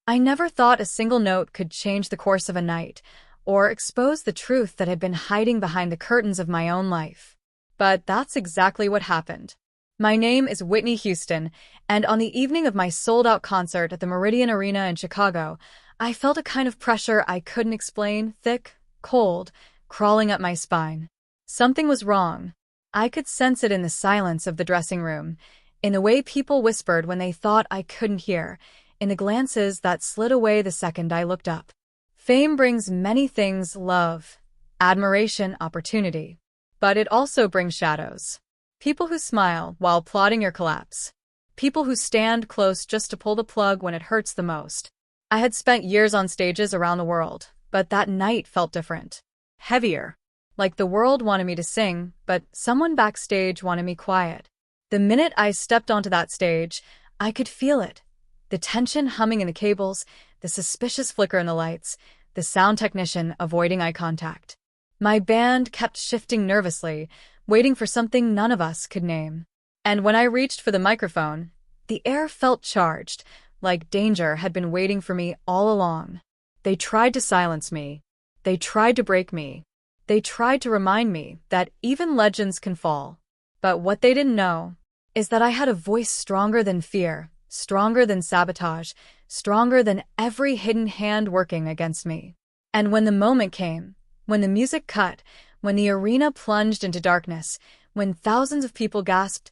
I never thought a single note could change the course of a night, or expose the truth that had been hiding behind the curtains of my own life. But that's exactly what happened. My name is Whitney Houston, and on the evening of my sold-out concert at the Meridian Arena in Chicago, I felt a kind of pressure I couldn't explain, thick, cold, crawling up my spine. Something was wrong. I could sense it in the silence of the dressing room, in the way people whispered when they thought I couldn't hear, in the glances that slid away the second I looked up. Fame brings many things: love, admiration, opportunity. But it also brings shadows. People who smile while plotting your collapse. People who stand close just to pull the plug when it hurts the most. I had spent years on stages around the world, but that night felt different. Heavier. Like the world wanted me to sing, but someone backstage wanted me quiet. The minute I stepped onto that stage, I could feel it. The tension humming in the cables, the suspicious flicker in the lights, the sound technician avoiding eye contact. My band kept shifting nervously, waiting for something none of us could name. And when I reached for the microphone, the air felt charged, like danger had been waiting for me all along. They tried to silence me. They tried to break me. They tried to remind me that even legends can fall. But what they didn't know is that I had a voice stronger than fear, stronger than sabotage, stronger than every hidden hand working against me. And when the moment came, when the music cut, when the arena plunged into darkness, when thousands of people gasped,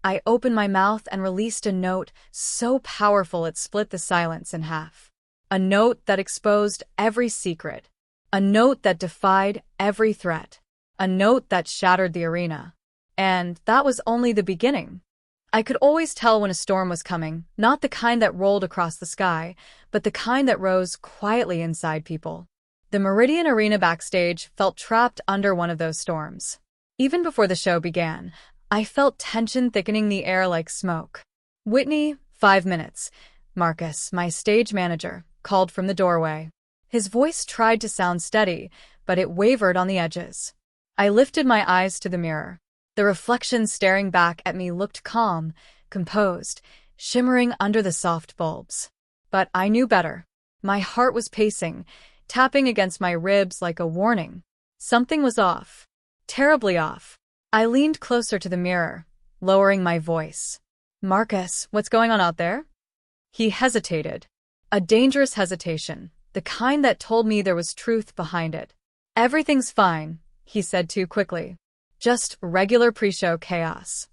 I opened my mouth and released a note so powerful it split the silence in half. A note that exposed every secret. A note that defied every threat. A note that shattered the arena. And that was only the beginning. I could always tell when a storm was coming, not the kind that rolled across the sky, but the kind that rose quietly inside people. The Meridian Arena backstage felt trapped under one of those storms. Even before the show began, I felt tension thickening the air like smoke. "Whitney, 5 minutes," Marcus, my stage manager, called from the doorway. His voice tried to sound steady, but it wavered on the edges. I lifted my eyes to the mirror. The reflection staring back at me looked calm, composed, shimmering under the soft bulbs. But I knew better. My heart was pacing, tapping against my ribs like a warning. Something was off. Terribly off. I leaned closer to the mirror, lowering my voice. "Marcus, what's going on out there?" He hesitated. A dangerous hesitation, the kind that told me there was truth behind it. "Everything's fine," he said too quickly. "Just regular pre-show chaos."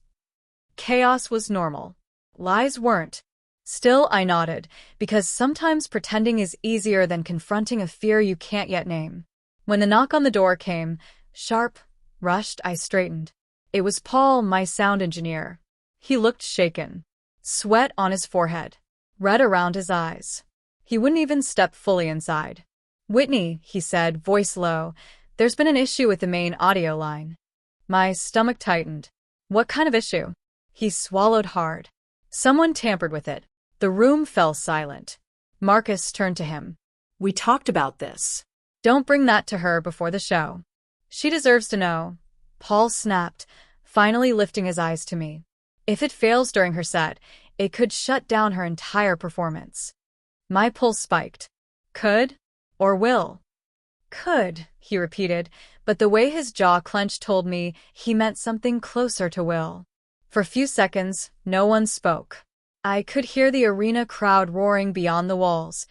Chaos was normal. Lies weren't. Still, I nodded, because sometimes pretending is easier than confronting a fear you can't yet name. When the knock on the door came, sharp, rushed, I straightened. It was Paul, my sound engineer. He looked shaken. Sweat on his forehead. Red around his eyes. He wouldn't even step fully inside. "Whitney," he said, voice low, "there's been an issue with the main audio line." My stomach tightened. "What kind of issue?" He swallowed hard. "Someone tampered with it." The room fell silent. Marcus turned to him. "We talked about this. Don't bring that to her before the show. She deserves to know." Paul snapped, finally lifting his eyes to me. "If it fails during her set, it could shut down her entire performance." My pulse spiked. "Could? Or will?" "Could," he repeated, but the way his jaw clenched told me he meant something closer to will. For a few seconds, no one spoke. I could hear the arena crowd roaring beyond the walls,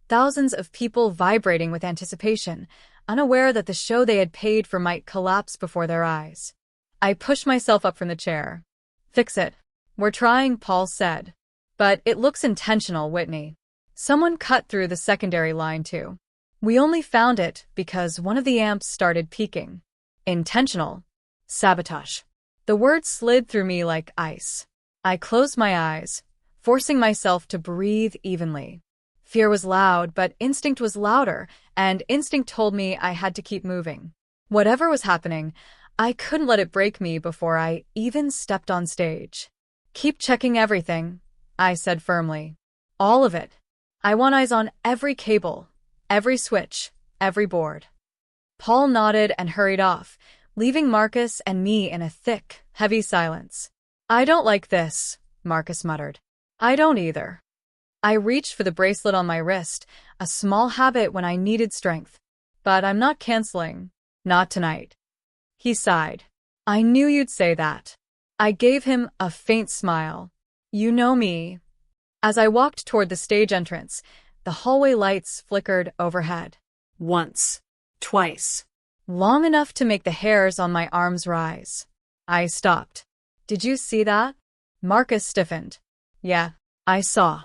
thousands of people vibrating with anticipation, unaware that the show they had paid for might collapse before their eyes. I pushed myself up from the chair. "Fix it." "We're trying," Paul said. "But it looks intentional, Whitney." Someone cut through the secondary line too. "We only found it because one of the amps started peaking." Intentional. Sabotage. The words slid through me like ice. I closed my eyes, forcing myself to breathe evenly. Fear was loud, but instinct was louder, and instinct told me I had to keep moving. Whatever was happening, I couldn't let it break me before I even stepped on stage. "Keep checking everything," I said firmly. "All of it. I want eyes on every cable, every switch, every board." Paul nodded and hurried off, leaving Marcus and me in a thick, heavy silence. "I don't like this," Marcus muttered. "I don't either." I reached for the bracelet on my wrist, a small habit when I needed strength. But I'm not canceling. Not tonight. He sighed. I knew you'd say that. I gave him a faint smile. You know me. As I walked toward the stage entrance, the hallway lights flickered overhead. Once. Twice. Long enough to make the hairs on my arms rise. I stopped. Did you see that? Marcus stiffened. Yeah, I saw.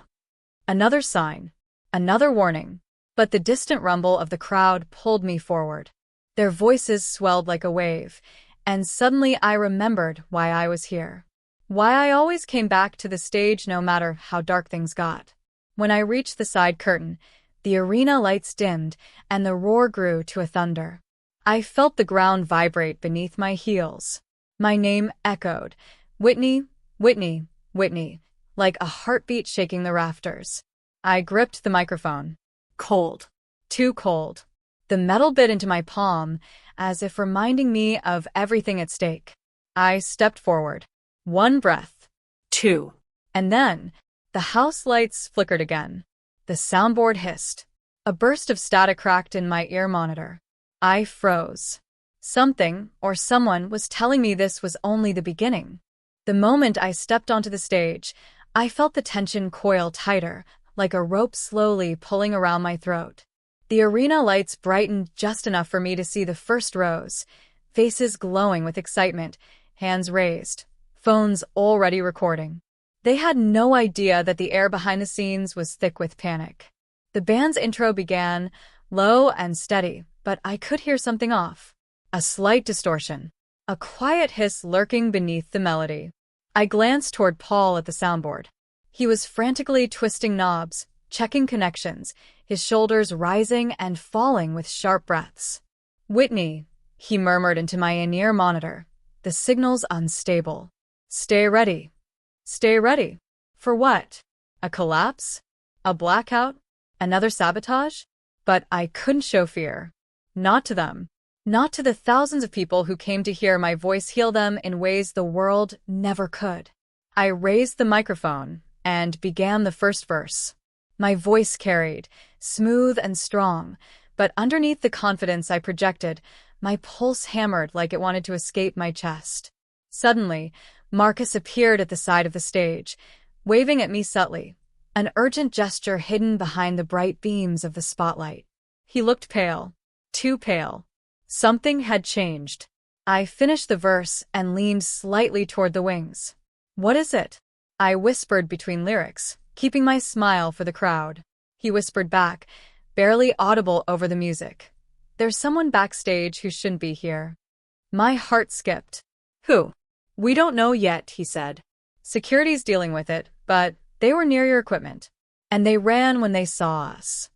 Another sign. Another warning. But the distant rumble of the crowd pulled me forward. Their voices swelled like a wave, and suddenly I remembered why I was here. Why I always came back to the stage no matter how dark things got. When I reached the side curtain, the arena lights dimmed, and the roar grew to a thunder. I felt the ground vibrate beneath my heels. My name echoed. Whitney, Whitney, Whitney, like a heartbeat shaking the rafters. I gripped the microphone. Cold. Too cold. The metal bit into my palm, as if reminding me of everything at stake. I stepped forward. 1 breath. 2. And then, the house lights flickered again. The soundboard hissed. A burst of static cracked in my ear monitor. I froze. Something, or someone, was telling me this was only the beginning. The moment I stepped onto the stage, I felt the tension coil tighter, like a rope slowly pulling around my throat. The arena lights brightened just enough for me to see the first rows, faces glowing with excitement, hands raised, phones already recording. They had no idea that the air behind the scenes was thick with panic. The band's intro began, low and steady, but I could hear something off. A slight distortion. A quiet hiss lurking beneath the melody. I glanced toward Paul at the soundboard. He was frantically twisting knobs, checking connections, his shoulders rising and falling with sharp breaths. Whitney, he murmured into my in-ear monitor. The signal's unstable. Stay ready. Stay ready. For what? A collapse? A blackout? Another sabotage? But I couldn't show fear. Not to them. Not to the thousands of people who came to hear my voice heal them in ways the world never could. I raised the microphone and began the first verse. My voice carried, smooth and strong, but underneath the confidence I projected, my pulse hammered like it wanted to escape my chest. Suddenly, Marcus appeared at the side of the stage, waving at me subtly, an urgent gesture hidden behind the bright beams of the spotlight. He looked pale, too pale. Something had changed. I finished the verse and leaned slightly toward the wings. What is it? I whispered between lyrics, keeping my smile for the crowd. He whispered back, barely audible over the music. There's someone backstage who shouldn't be here. My heart skipped. Who? We don't know yet, he said. Security's dealing with it, but they were near your equipment. And they ran when they saw us.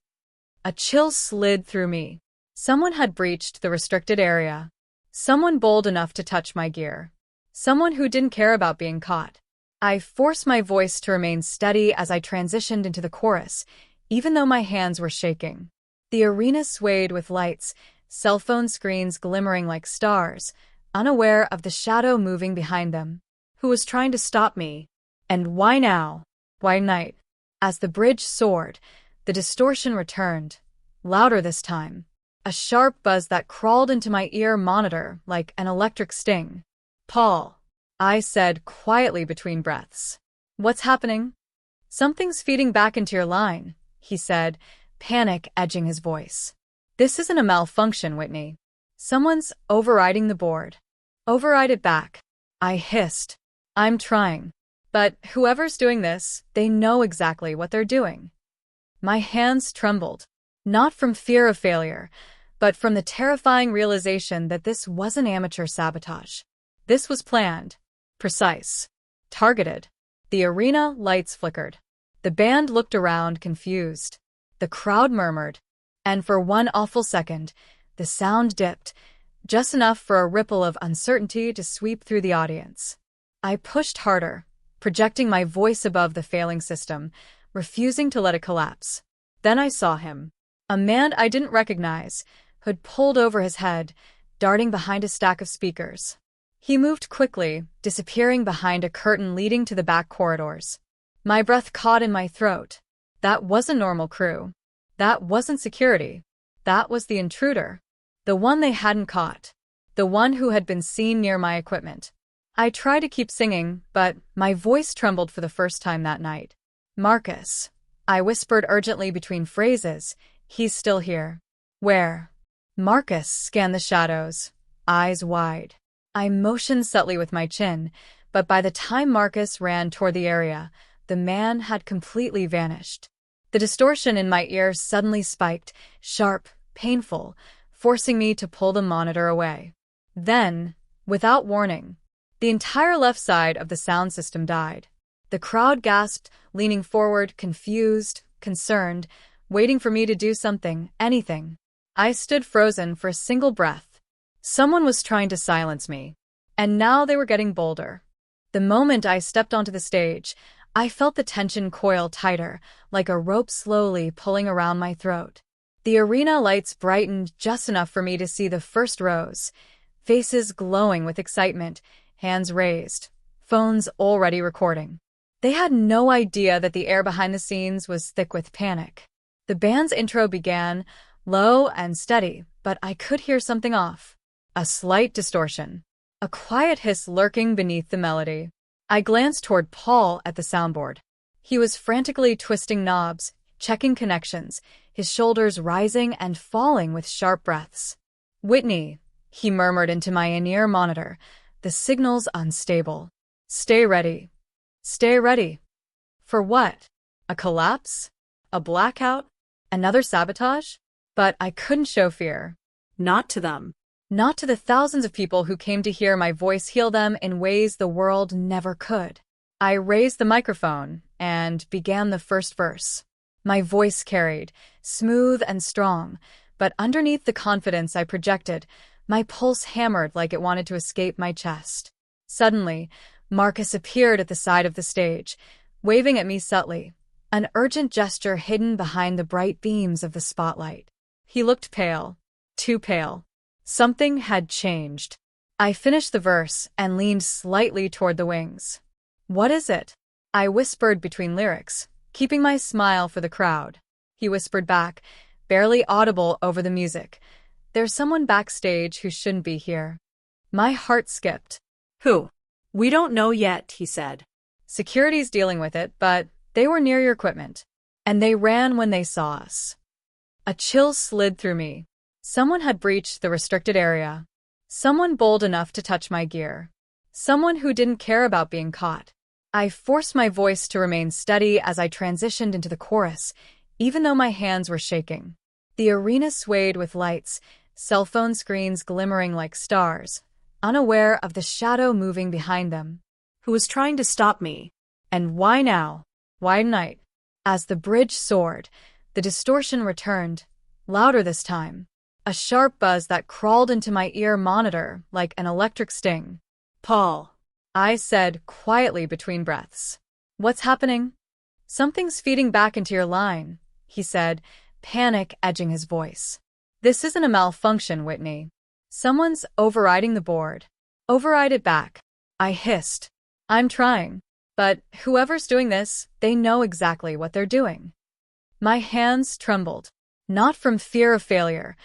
A chill slid through me. Someone had breached the restricted area. Someone bold enough to touch my gear. Someone who didn't care about being caught. I forced my voice to remain steady as I transitioned into the chorus, even though my hands were shaking. The arena swayed with lights, cell phone screens glimmering like stars, unaware of the shadow moving behind them. Who was trying to stop me? And why now? Why night? As the bridge soared, the distortion returned, louder this time. A sharp buzz that crawled into my ear monitor like an electric sting. Paul, I said quietly between breaths. What's happening? Something's feeding back into your line, he said, panic edging his voice. This isn't a malfunction, Whitney. Someone's overriding the board. Override it back. I hissed. I'm trying. But whoever's doing this, they know exactly what they're doing. My hands trembled. Not from fear of failure, but from the terrifying realization that this wasn't amateur sabotage. This was planned, precise, targeted. The arena lights flickered. The band looked around, confused. The crowd murmured. And for one awful second, the sound dipped, just enough for a ripple of uncertainty to sweep through the audience. I pushed harder, projecting my voice above the failing system, refusing to let it collapse. Then I saw him. A man I didn't recognize, who'd pulled over his head, darting behind a stack of speakers. He moved quickly, disappearing behind a curtain leading to the back corridors. My breath caught in my throat. That wasn't normal crew. That wasn't security. That was the intruder. The one they hadn't caught. The one who had been seen near my equipment. I tried to keep singing, but my voice trembled for the first time that night. Marcus. I whispered urgently between phrases. He's still here. Where? Marcus scanned the shadows, eyes wide. I motioned subtly with my chin, but by the time Marcus ran toward the area, the man had completely vanished. The distortion in my ears suddenly spiked, sharp, painful, forcing me to pull the monitor away. Then, without warning, the entire left side of the sound system died. The crowd gasped, leaning forward, confused, concerned, waiting for me to do something, anything. I stood frozen for a single breath. Someone was trying to silence me, and now they were getting bolder. The moment I stepped onto the stage, I felt the tension coil tighter, like a rope slowly pulling around my throat. The arena lights brightened just enough for me to see the first rows, faces glowing with excitement, hands raised, phones already recording. They had no idea that the air behind the scenes was thick with panic. The band's intro began, low and steady, but I could hear something off. A slight distortion. A quiet hiss lurking beneath the melody. I glanced toward Paul at the soundboard. He was frantically twisting knobs, checking connections, his shoulders rising and falling with sharp breaths. "Whitney," he murmured into my in-ear monitor, "the signal's unstable. Stay ready. Stay ready." For what? A collapse? A blackout? Another sabotage? But I couldn't show fear. Not to them. Not to the thousands of people who came to hear my voice heal them in ways the world never could. I raised the microphone and began the first verse. My voice carried, smooth and strong, but underneath the confidence I projected, my pulse hammered like it wanted to escape my chest. Suddenly, Marcus appeared at the side of the stage, waving at me subtly, an urgent gesture hidden behind the bright beams of the spotlight. He looked pale, too pale. Something had changed. I finished the verse and leaned slightly toward the wings. "What is it?" I whispered between lyrics, keeping my smile for the crowd. He whispered back, barely audible over the music. "There's someone backstage who shouldn't be here." My heart skipped. Who? We don't know yet, he said. "Security's dealing with it, but they were near your equipment. And they ran when they saw us." A chill slid through me. Someone had breached the restricted area. Someone bold enough to touch my gear. Someone who didn't care about being caught. I forced my voice to remain steady as I transitioned into the chorus, even though my hands were shaking. The arena swayed with lights, cell phone screens glimmering like stars, unaware of the shadow moving behind them. Who was trying to stop me? And why now? Why tonight? As the bridge soared, the distortion returned, louder this time. A sharp buzz that crawled into my ear monitor like an electric sting. Paul, I said quietly between breaths. "What's happening?" "Something's feeding back into your line," he said, panic edging his voice. "This isn't a malfunction, Whitney. Someone's overriding the board." "Override it back," I hissed. "I'm trying. But whoever's doing this, they know exactly what they're doing." My hands trembled, not from fear of failure,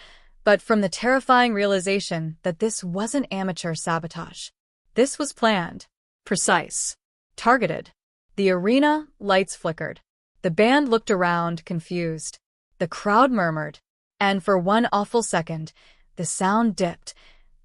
but from the terrifying realization that this wasn't amateur sabotage. This was planned, precise, targeted. The arena lights flickered. The band looked around, confused. The crowd murmured. And for one awful second, the sound dipped,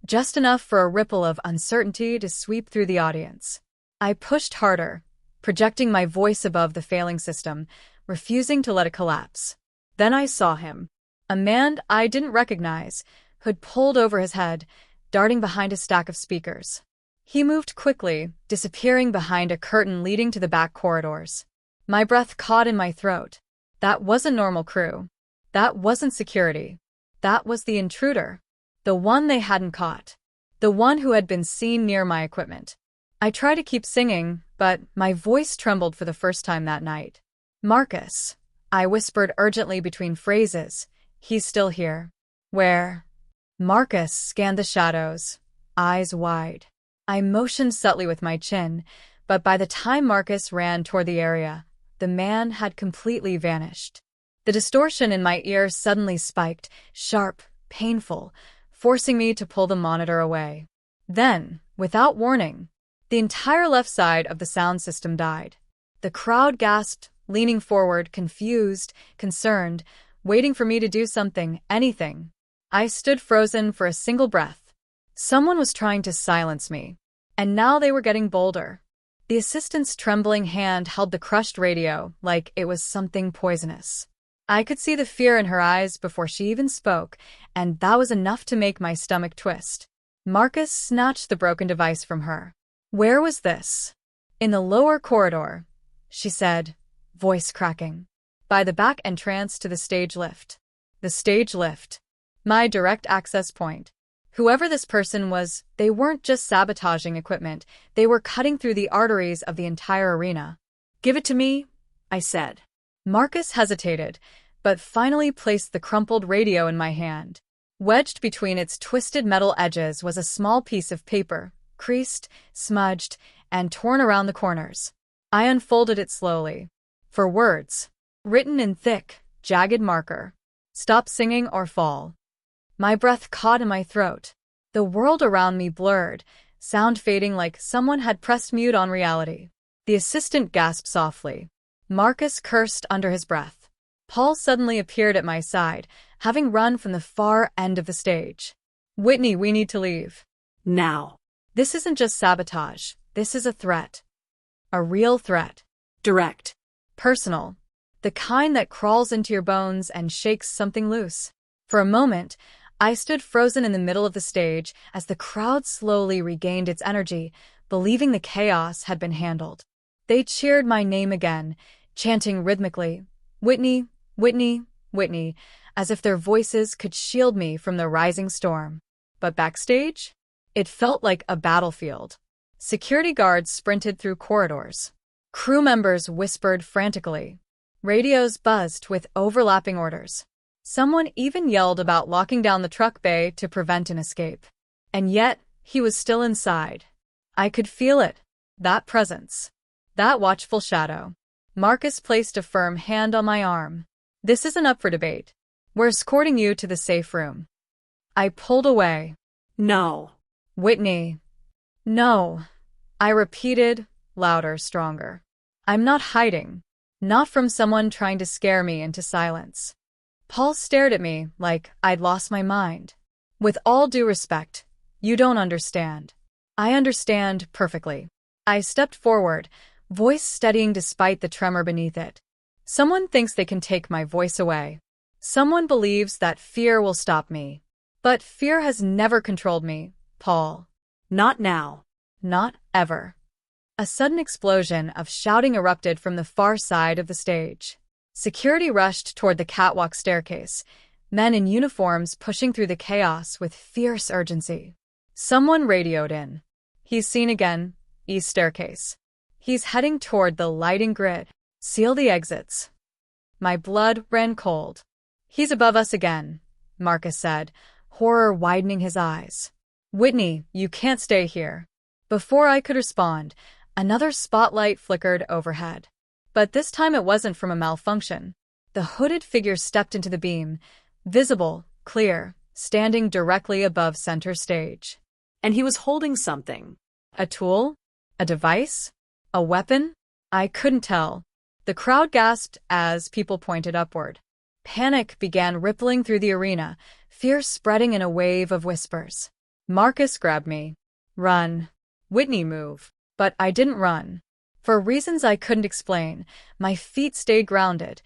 just enough for a ripple of uncertainty to sweep through the audience. I pushed harder, projecting my voice above the failing system, refusing to let it collapse. Then I saw him. A man I didn't recognize, hood pulled over his head, darting behind a stack of speakers. He moved quickly, disappearing behind a curtain leading to the back corridors. My breath caught in my throat. That wasn't normal crew. That wasn't security. That was the intruder. The one they hadn't caught. The one who had been seen near my equipment. I tried to keep singing, but my voice trembled for the first time that night. "Marcus," I whispered urgently between phrases. "He's still here." "Where?" Marcus scanned the shadows, eyes wide. I motioned subtly with my chin, but by the time Marcus ran toward the area, the man had completely vanished. The distortion in my ear suddenly spiked, sharp, painful, forcing me to pull the monitor away. Then, without warning, the entire left side of the sound system died. The crowd gasped, leaning forward, confused, concerned, waiting for me to do something, anything. I stood frozen for a single breath. Someone was trying to silence me, and now they were getting bolder. The assistant's trembling hand held the crushed radio like it was something poisonous. I could see the fear in her eyes before she even spoke, and that was enough to make my stomach twist. Marcus snatched the broken device from her. Where was this? In the lower corridor, she said, voice cracking. By the back entrance to the stage lift. The stage lift. My direct access point. Whoever this person was, they weren't just sabotaging equipment, they were cutting through the arteries of the entire arena. Give it to me, I said. Marcus hesitated, but finally placed the crumpled radio in my hand. Wedged between its twisted metal edges was a small piece of paper, creased, smudged, and torn around the corners. I unfolded it slowly. For words, written in thick, jagged marker. Stop singing or fall. My breath caught in my throat. The world around me blurred, sound fading like someone had pressed mute on reality. The assistant gasped softly. Marcus cursed under his breath. Paul suddenly appeared at my side, having run from the far end of the stage. Whitney, we need to leave. Now. This isn't just sabotage. This is a threat. A real threat. Direct. Personal. The kind that crawls into your bones and shakes something loose. For a moment, I stood frozen in the middle of the stage as the crowd slowly regained its energy, believing the chaos had been handled. They cheered my name again, chanting rhythmically, Whitney, Whitney, Whitney, as if their voices could shield me from the rising storm. But backstage? It felt like a battlefield. Security guards sprinted through corridors. Crew members whispered frantically. Radios buzzed with overlapping orders. Someone even yelled about locking down the truck bay to prevent an escape. And yet, he was still inside. I could feel it. That presence. That watchful shadow. Marcus placed a firm hand on my arm. This isn't up for debate. We're escorting you to the safe room. I pulled away. No. Whitney. No. I repeated, louder, stronger. I'm not hiding. Not from someone trying to scare me into silence. Paul stared at me like I'd lost my mind. With all due respect, you don't understand. I understand perfectly. I stepped forward, voice steadying despite the tremor beneath it. Someone thinks they can take my voice away. Someone believes that fear will stop me. But fear has never controlled me, Paul. Not now. Not ever. A sudden explosion of shouting erupted from the far side of the stage. Security rushed toward the catwalk staircase, men in uniforms pushing through the chaos with fierce urgency. Someone radioed in. He's seen again, east staircase. He's heading toward the lighting grid. Seal the exits. My blood ran cold. He's above us again, Marcus said, horror widening his eyes. Whitney, you can't stay here. Before I could respond, another spotlight flickered overhead. But this time it wasn't from a malfunction. The hooded figure stepped into the beam, visible, clear, standing directly above center stage. And he was holding something. A tool? A device? A weapon? I couldn't tell. The crowd gasped as people pointed upward. Panic began rippling through the arena, fear spreading in a wave of whispers. Marcus grabbed me. Run. Whitney, move. But I didn't run. For reasons I couldn't explain, my feet stayed grounded,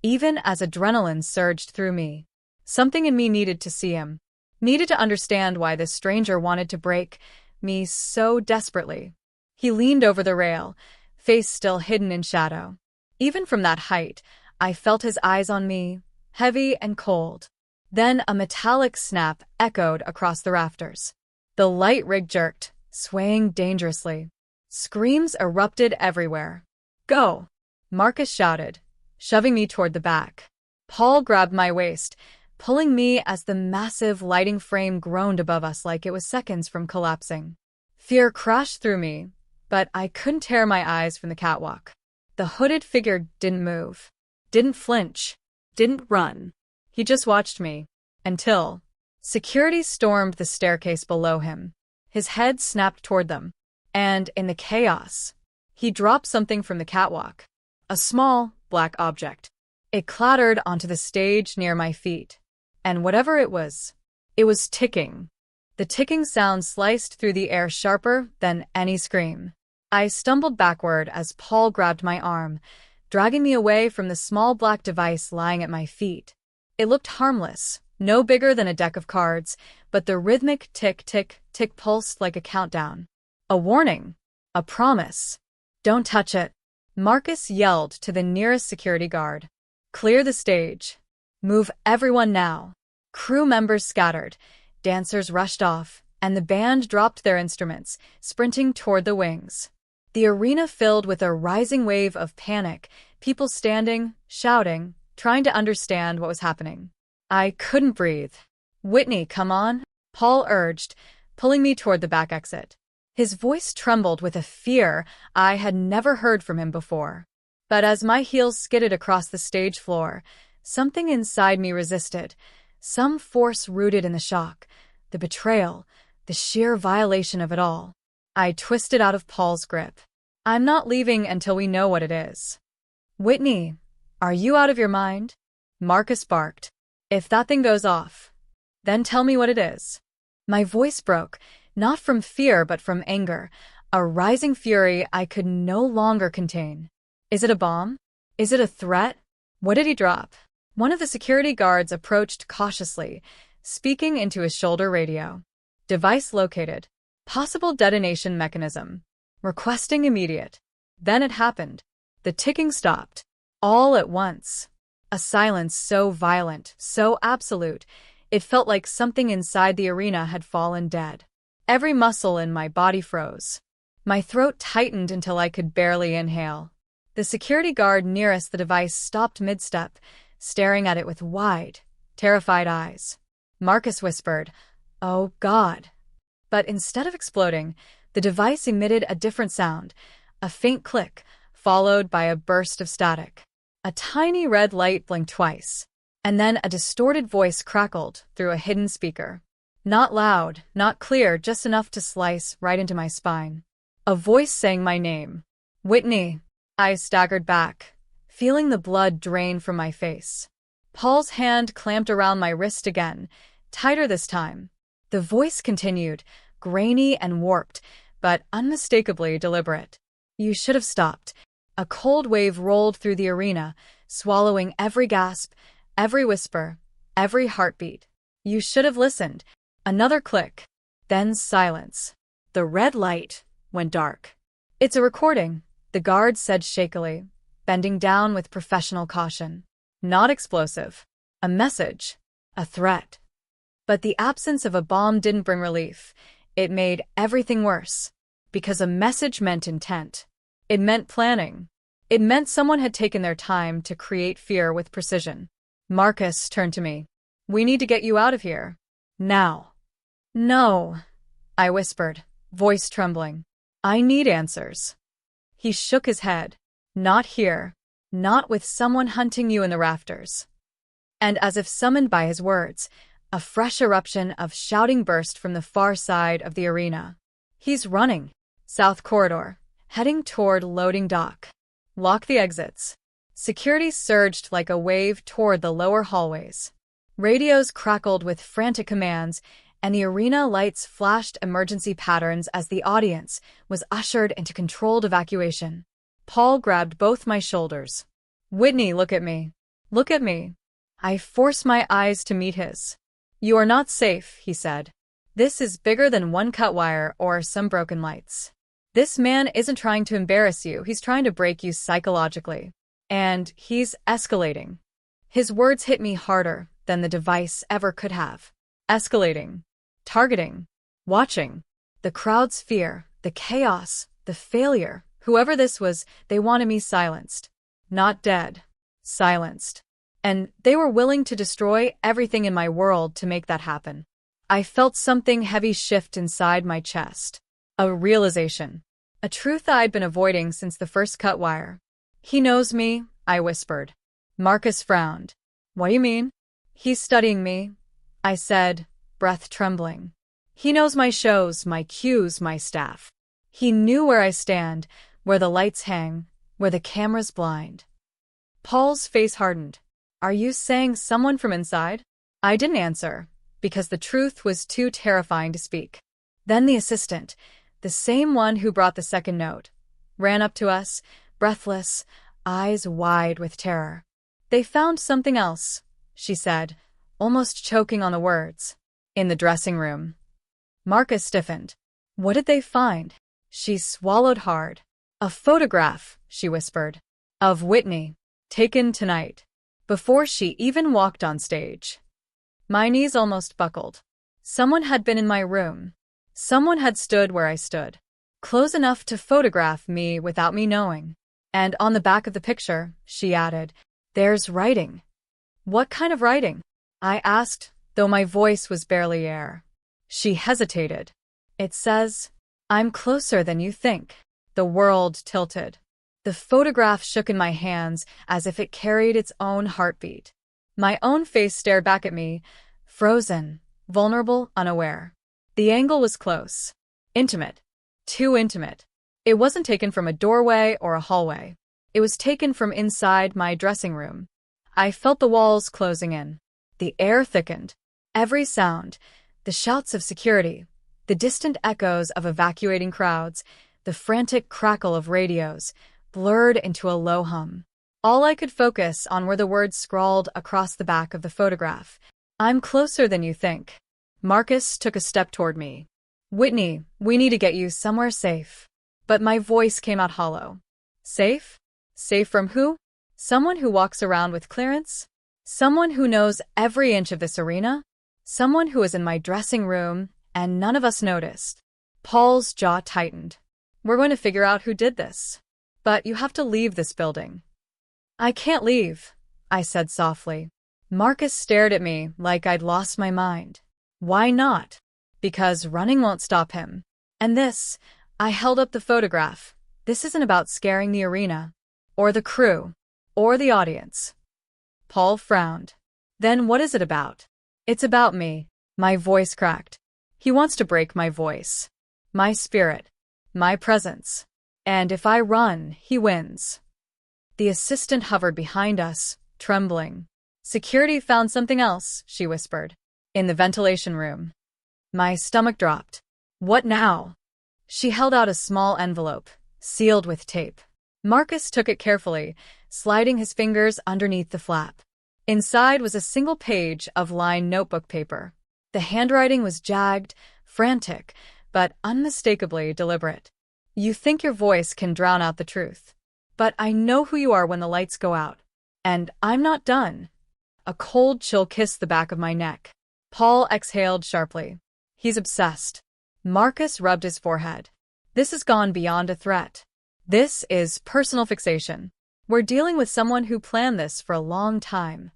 even as adrenaline surged through me. Something in me needed to see him, needed to understand why this stranger wanted to break me so desperately. He leaned over the rail, face still hidden in shadow. Even from that height, I felt his eyes on me, heavy and cold. Then a metallic snap echoed across the rafters. The light rig jerked, swaying dangerously. Screams erupted everywhere. Go! Marcus shouted, shoving me toward the back. Paul grabbed my waist, pulling me as the massive lighting frame groaned above us like it was seconds from collapsing. Fear crashed through me, but I couldn't tear my eyes from the catwalk. The hooded figure didn't move, didn't flinch, Didn't run. he just watched me. Until security stormed the staircase below him. His head snapped toward them. And in the chaos, he dropped something from the catwalk. A small, black object. It clattered onto the stage near my feet. And whatever it was ticking. The ticking sound sliced through the air sharper than any scream. I stumbled backward as Paul grabbed my arm, dragging me away from the small black device lying at my feet. It looked harmless, no bigger than a deck of cards, but the rhythmic tick-tick-tick pulsed like a countdown. A warning. A promise. Don't touch it. Marcus yelled to the nearest security guard. Clear the stage. Move everyone now. Crew members scattered. Dancers rushed off, and the band dropped their instruments, sprinting toward the wings. The arena filled with a rising wave of panic, people standing, shouting, trying to understand what was happening. I couldn't breathe. Whitney, come on, Paul urged, pulling me toward the back exit. His voice trembled with a fear I had never heard from him before. But as my heels skidded across the stage floor, something inside me resisted, some force rooted in the shock, the betrayal, the sheer violation of it all. I twisted out of Paul's grip. I'm not leaving until we know what it is. Whitney, are you out of your mind? Marcus barked. If that thing goes off, then tell me what it is. My voice broke, not from fear but from anger, a rising fury I could no longer contain. Is it a bomb? Is it a threat? What did he drop? One of the security guards approached cautiously, speaking into his shoulder radio. Device located. Possible detonation mechanism. Requesting immediate. Then it happened. The ticking stopped. All at once. A silence so violent, so absolute, it felt like something inside the arena had fallen dead. Every muscle in my body froze. My throat tightened until I could barely inhale. The security guard nearest the device stopped mid-step, staring at it with wide, terrified eyes. Marcus whispered, "Oh, God." But instead of exploding, the device emitted a different sound, a faint click, followed by a burst of static. A tiny red light blinked twice, and then a distorted voice crackled through a hidden speaker. Not loud, not clear, just enough to slice right into my spine. A voice sang my name. Whitney. I staggered back, feeling the blood drain from my face. Paul's hand clamped around my wrist again, tighter this time. The voice continued, grainy and warped, but unmistakably deliberate. You should have stopped. A cold wave rolled through the arena, swallowing every gasp, every whisper, every heartbeat. You should have listened. Another click. Then silence. The red light went dark. It's a recording, the guard said shakily, bending down with professional caution. Not explosive. A message. A threat. But the absence of a bomb didn't bring relief. It made everything worse. Because a message meant intent. It meant planning. It meant someone had taken their time to create fear with precision. Marcus turned to me. We need to get you out of here. Now. No, I whispered, voice trembling. I need answers. He shook his head. Not here. Not with someone hunting you in the rafters. And as if summoned by his words, a fresh eruption of shouting burst from the far side of the arena. He's running. South corridor. Heading toward loading dock. Lock the exits. Security surged like a wave toward the lower hallways. Radios crackled with frantic commands, and the arena lights flashed emergency patterns as the audience was ushered into controlled evacuation. Paul grabbed both my shoulders. Whitney, look at me. Look at me. I forced my eyes to meet his. You are not safe, he said. This is bigger than one cut wire or some broken lights. This man isn't trying to embarrass you, he's trying to break you psychologically. And he's escalating. His words hit me harder than the device ever could have. Escalating. Targeting. Watching. The crowd's fear, the chaos, the failure. Whoever this was, they wanted me silenced. Not dead. Silenced. And they were willing to destroy everything in my world to make that happen. I felt something heavy shift inside my chest. A realization. A truth I'd been avoiding since the first cut wire. He knows me, I whispered. Marcus frowned. What do you mean? He's studying me, I said, breath trembling. He knows my shows, my cues, my staff. He knew where I stand, where the lights hang, where the cameras blind. Paul's face hardened. Are you saying someone from inside? I didn't answer, because the truth was too terrifying to speak. Then the assistant, the same one who brought the second note, ran up to us, breathless, eyes wide with terror. They found something else, she said, almost choking on the words. In the dressing room. Marcus stiffened. What did they find? She swallowed hard. A photograph, she whispered, of Whitney, taken tonight, before she even walked on stage. My knees almost buckled. Someone had been in my room. Someone had stood where I stood, close enough to photograph me without me knowing. And on the back of the picture, she added, there's writing. What kind of writing? I asked, though my voice was barely air. She hesitated. It says, I'm closer than you think. The world tilted. The photograph shook in my hands as if it carried its own heartbeat. My own face stared back at me, frozen, vulnerable, unaware. The angle was close. Intimate. Too intimate. It wasn't taken from a doorway or a hallway. It was taken from inside my dressing room. I felt the walls closing in. The air thickened. Every sound, the shouts of security, the distant echoes of evacuating crowds, the frantic crackle of radios, blurred into a low hum. All I could focus on were the words scrawled across the back of the photograph. I'm closer than you think. Marcus took a step toward me. Whitney, we need to get you somewhere safe. But my voice came out hollow. Safe? Safe from who? Someone who walks around with clearance? Someone who knows every inch of this arena? Someone who was in my dressing room, and none of us noticed. Paul's jaw tightened. We're going to figure out who did this. But you have to leave this building. I can't leave, I said softly. Marcus stared at me like I'd lost my mind. Why not? Because running won't stop him. And this, I held up the photograph. This isn't about scaring the arena, or the crew, or the audience. Paul frowned. Then what is it about? It's about me. My voice cracked. He wants to break my voice. My spirit. My presence. And if I run, he wins. The assistant hovered behind us, trembling. Security found something else, she whispered. In the ventilation room. My stomach dropped. What now? She held out a small envelope, sealed with tape. Marcus took it carefully, sliding his fingers underneath the flap. Inside was a single page of lined notebook paper. The handwriting was jagged, frantic, but unmistakably deliberate. You think your voice can drown out the truth. But I know who you are when the lights go out. And I'm not done. A cold chill kissed the back of my neck. Paul exhaled sharply. He's obsessed. Marcus rubbed his forehead. This has gone beyond a threat. This is personal fixation. We're dealing with someone who planned this for a long time.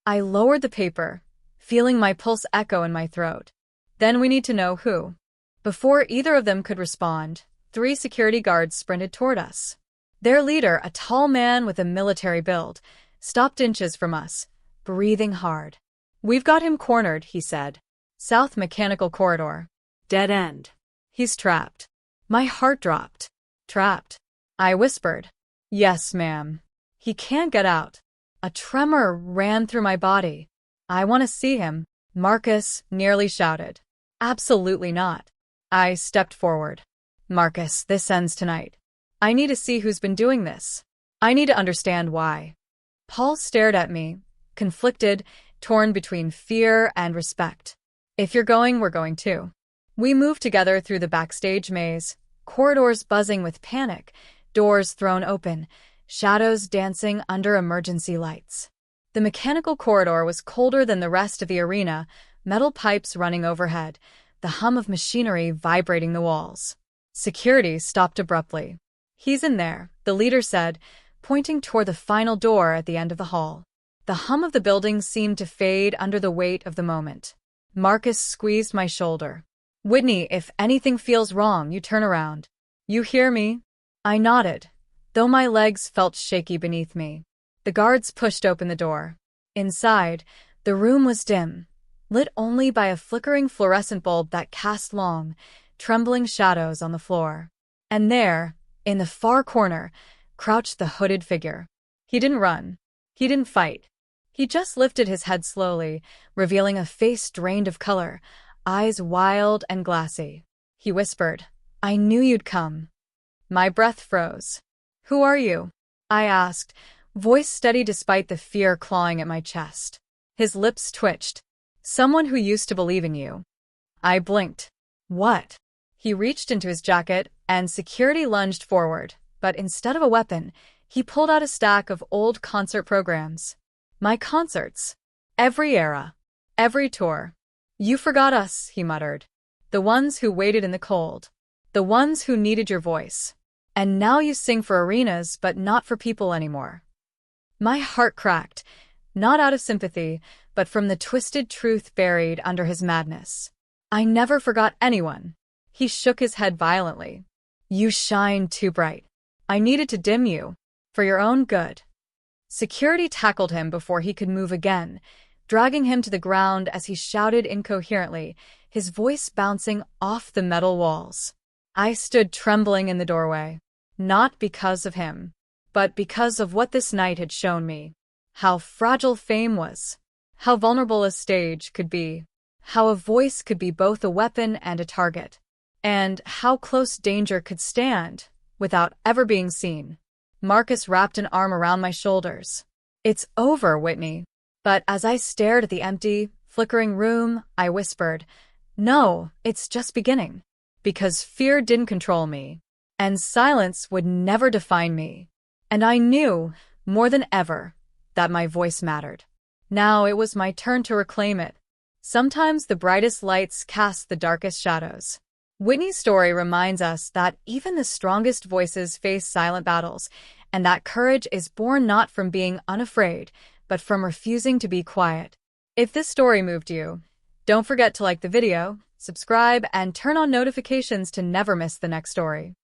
I lowered the paper, feeling my pulse echo in my throat. Then we need to know who. Before either of them could respond, 3 security guards sprinted toward us. Their leader, a tall man with a military build, stopped inches from us, breathing hard. We've got him cornered, he said. South Mechanical Corridor. Dead end. He's trapped. My heart dropped. Trapped. I whispered. Yes, ma'am. He can't get out. A tremor ran through my body. I want to see him, Marcus nearly shouted. Absolutely not. I stepped forward. Marcus, this ends tonight. I need to see who's been doing this. I need to understand why. Paul stared at me, conflicted, torn between fear and respect. If you're going, we're going too. We moved together through the backstage maze, corridors buzzing with panic, doors thrown open, shadows dancing under emergency lights. The mechanical corridor was colder than the rest of the arena, metal pipes running overhead, the hum of machinery vibrating the walls. Security stopped abruptly. He's in there, the leader said, pointing toward the final door at the end of the hall. The hum of the building seemed to fade under the weight of the moment. Marcus squeezed my shoulder. Whitney, if anything feels wrong, you turn around. You hear me? I nodded. though my legs felt shaky beneath me. The guards pushed open the door. Inside, the room was dim, lit only by a flickering fluorescent bulb that cast long, trembling shadows on the floor. And there, in the far corner, crouched the hooded figure. He didn't run. He didn't fight. He just lifted his head slowly, revealing a face drained of color, eyes wild and glassy. He whispered, "I knew you'd come." My breath froze. "Who are you?" I asked, voice steady despite the fear clawing at my chest. His lips twitched. "Someone who used to believe in you." I blinked. "What?" He reached into his jacket, and security lunged forward, but instead of a weapon, he pulled out a stack of old concert programs. My concerts. Every era. Every tour. "You forgot us," he muttered. "The ones who waited in the cold. The ones who needed your voice. And now you sing for arenas but not for people anymore." My heart cracked, not out of sympathy, but from the twisted truth buried under his madness. "I never forgot anyone." He shook his head violently. "You shine too bright. I needed to dim you. For your own good." Security tackled him before he could move again, dragging him to the ground as he shouted incoherently, his voice bouncing off the metal walls. I stood trembling in the doorway, not because of him, but because of what this night had shown me. How fragile fame was. How vulnerable a stage could be. How a voice could be both a weapon and a target. And how close danger could stand without ever being seen. Marcus wrapped an arm around my shoulders. "It's over, Whitney." But as I stared at the empty, flickering room, I whispered, "No, it's just beginning." Because fear didn't control me, and silence would never define me. And I knew, more than ever, that my voice mattered. Now it was my turn to reclaim it. Sometimes the brightest lights cast the darkest shadows. Whitney's story reminds us that even the strongest voices face silent battles, and that courage is born not from being unafraid, but from refusing to be quiet. If this story moved you, don't forget to like the video, subscribe, and turn on notifications to never miss the next story.